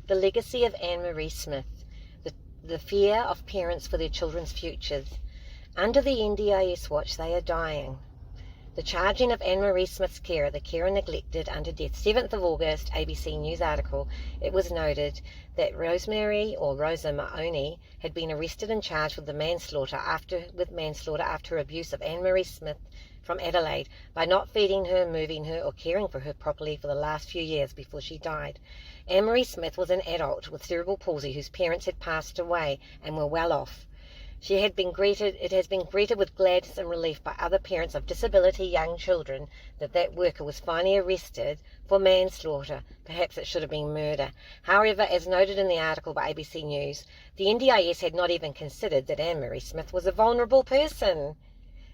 The legacy of Anne-Marie Smith, the fear of parents for their children's futures. Under the NDIS watch, they are dying. The charging of Anne-Marie Smith's carer, the carer neglected unto death. 7th of August, ABC News article. It was noted that Rosa Mahoney had been arrested and charged with manslaughter after her abuse of Anne-Marie Smith from Adelaide by not feeding her, moving her, or caring for her properly for the last few years before she died. Anne-Marie Smith was an adult with cerebral palsy whose parents had passed away and were well off. It has been greeted with gladness and relief by other parents of disability young children that worker was finally arrested for manslaughter. Perhaps it should have been murder. However, as noted in the article by ABC News, the NDIS had not even considered that Anne-Marie Smith was a vulnerable person.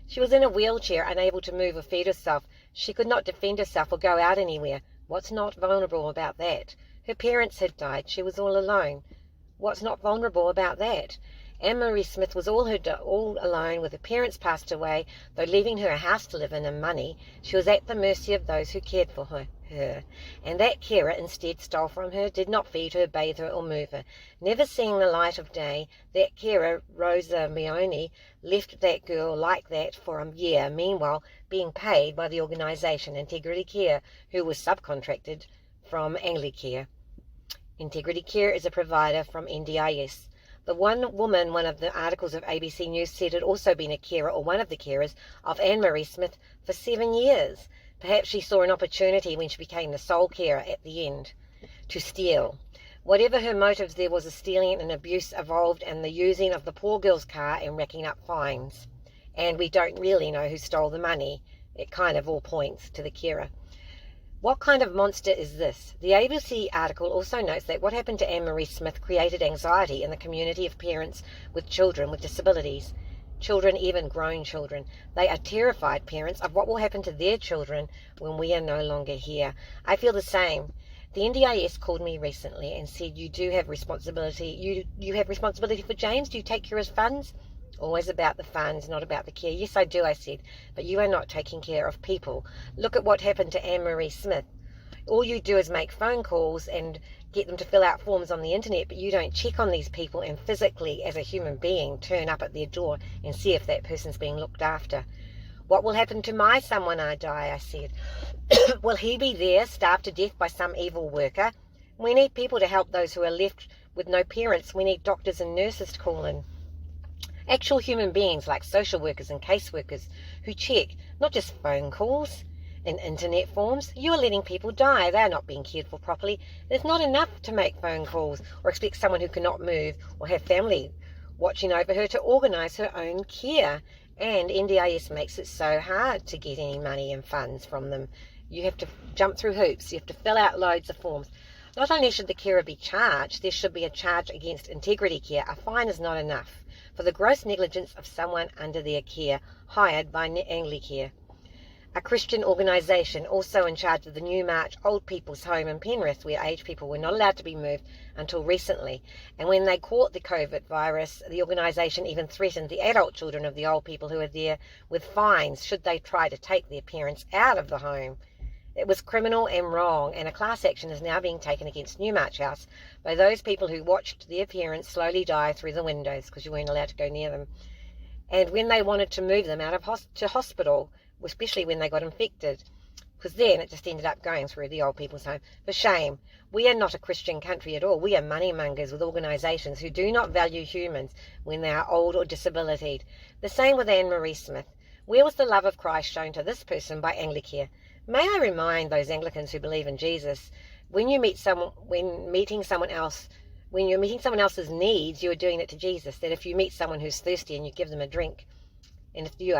She was in a wheelchair, unable to move or feed herself. She could not defend herself or go out anywhere. What's not vulnerable about that? Her parents had died. She was all alone. What's not vulnerable about that? Anne-Marie Smith was all alone with her parents passed away, though leaving her a house to live in and money. She was at the mercy of those who cared for her. And that carer instead stole from her, did not feed her, bathe her, or move her. Never seeing the light of day, that carer, Rosa Mahoney, left that girl like that for a year, meanwhile being paid by the organisation Integrity Care, who was subcontracted from Anglicare. Integrity Care is a provider from NDIS. The one of the articles of ABC News said had also been a carer, or one of the carers, of Anne-Marie Smith for 7 years. Perhaps she saw an opportunity when she became the sole carer at the end to steal. Whatever her motives, there was a stealing and abuse involved, and the using of the poor girl's car and racking up fines. And we don't really know who stole the money. It kind of all points to the carer. What kind of monster is this? The ABC article also notes that what happened to Anne-Marie Smith created anxiety in the community of parents with children with disabilities. Children, even grown children. They are terrified, parents, of what will happen to their children when we are no longer here. I feel the same. The NDIS called me recently and said, you do have responsibility. You have responsibility for James. Do you take care of his funds? Always about the funds, not about the care. Yes, I do, I said, but you are not taking care of people. Look at what happened to Anne-Marie Smith. All you do is make phone calls and get them to fill out forms on the internet, but you don't check on these people and physically, as a human being, turn up at their door and see if that person's being looked after. What will happen to my son when I die, I said. Will he be there, starved to death by some evil worker? We need people to help those who are left with no parents. We need doctors and nurses to call in. Actual human beings like social workers and caseworkers who check, not just phone calls and internet forms. You are letting people die. They are not being cared for properly. It's not enough to make phone calls or expect someone who cannot move or have family watching over her to organise her own care. And NDIS makes it so hard to get any money and funds from them. You have to jump through hoops. You have to fill out loads of forms. Not only should the carer be charged, there should be a charge against Integrity Care. A fine is not enough for the gross negligence of someone under their care, hired by Anglicare, a Christian organisation also in charge of the New March Old People's Home in Penrith, where aged people were not allowed to be moved until recently. And when they caught the COVID virus, the organisation even threatened the adult children of the old people who were there with fines should they try to take their parents out of the home. It was criminal and wrong, and a class action is now being taken against Newmarch House by those people who watched their parents slowly die through the windows because you weren't allowed to go near them. And when they wanted to move them out of to hospital, especially when they got infected, because then it just ended up going through the old people's home. For shame. We are not a Christian country at all. We are money mongers with organisations who do not value humans when they are old or disabilitied. The same with Anne-Marie Smith. Where was the love of Christ shown to this person by Anglicare? May I remind those Anglicans who believe in Jesus, when you're meeting someone else's needs, you are doing it to Jesus. That if you meet someone who's thirsty and you give them a drink, and if they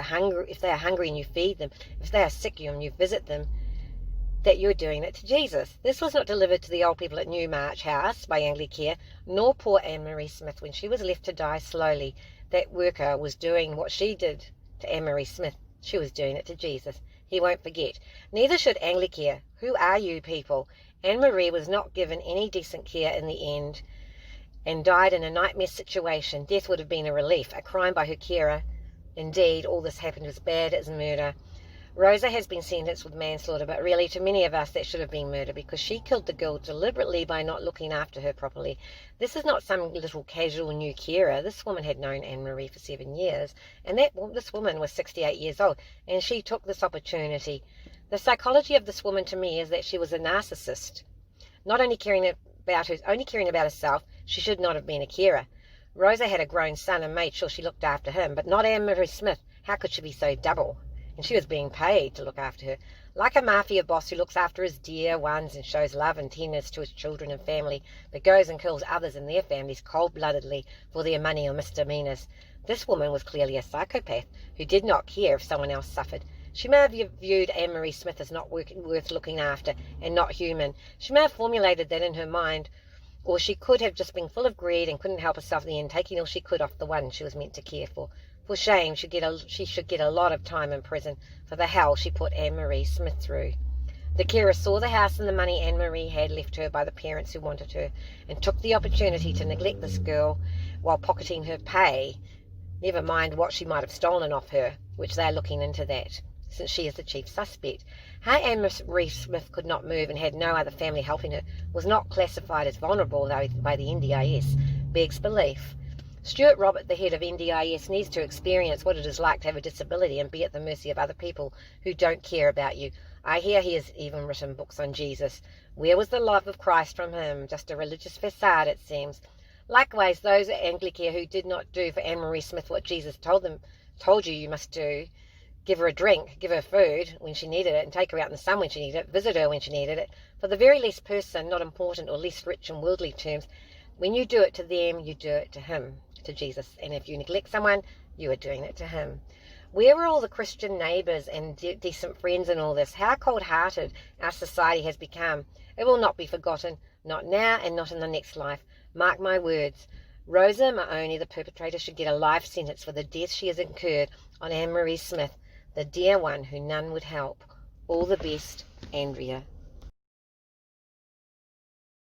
are hungry and you feed them, if they are sick and you visit them, that you're doing it to Jesus. This was not delivered to the old people at Newmarch House by Anglicare, nor poor Anne-Marie Smith when she was left to die slowly. That worker was doing what she did to Anne-Marie Smith. She was doing it to Jesus. He won't forget. Neither should Anglicare. Who are you people? Anne-Marie was not given any decent care in the end and died in a nightmare situation. Death would have been a relief, a crime by her carer. Indeed, all this happened as bad as murder. Rosa has been sentenced with manslaughter, but really to many of us that should have been murder, because she killed the girl deliberately by not looking after her properly. This is not some little casual new carer. This woman had known Anne-Marie for 7 years, and this woman was 68 years old, and she took this opportunity. The psychology of this woman to me is that she was a narcissist, not only caring about herself. She should not have been a carer. Rosa had a grown son and made sure she looked after him, but not Anne-Marie Smith. How could she be so double? And she was being paid to look after her. Like a mafia boss who looks after his dear ones and shows love and tenderness to his children and family, but goes and kills others in their families cold-bloodedly for their money or misdemeanors. This woman was clearly a psychopath who did not care if someone else suffered. She may have viewed Anne-Marie Smith as not worth looking after and not human. She may have formulated that in her mind, or she could have just been full of greed and couldn't help herself in the end, taking all she could off the one she was meant to care for. For shame, she should get a lot of time in prison for the hell she put Anne-Marie Smith through. The carer saw the house and the money Anne-Marie had left her by the parents who wanted her, and took the opportunity to neglect this girl while pocketing her pay, never mind what she might have stolen off her, which they are looking into that, since she is the chief suspect. How Anne-Marie Smith could not move and had no other family helping her, was not classified as vulnerable by the NDIS, begs belief. Stuart Robert, the head of NDIS, needs to experience what it is like to have a disability and be at the mercy of other people who don't care about you. I hear he has even written books on Jesus. Where was the love of Christ from him? Just a religious facade, it seems. Likewise, those at Anglicare who did not do for Anne-Marie Smith what Jesus told you must do, give her a drink, give her food when she needed it, and take her out in the sun when she needed it, visit her when she needed it. For the very least person, not important or less rich in worldly terms, when you do it to them, you do it to him, to Jesus. And if you neglect someone, you are doing it to him. Where are all the Christian neighbours and decent friends in all this? How cold-hearted our society has become. It will not be forgotten, not now and not in the next life. Mark my words. Rosa Maoni, the perpetrator, should get a life sentence for the death she has incurred on Anne-Marie Smith, the dear one who none would help. All the best, Andrea.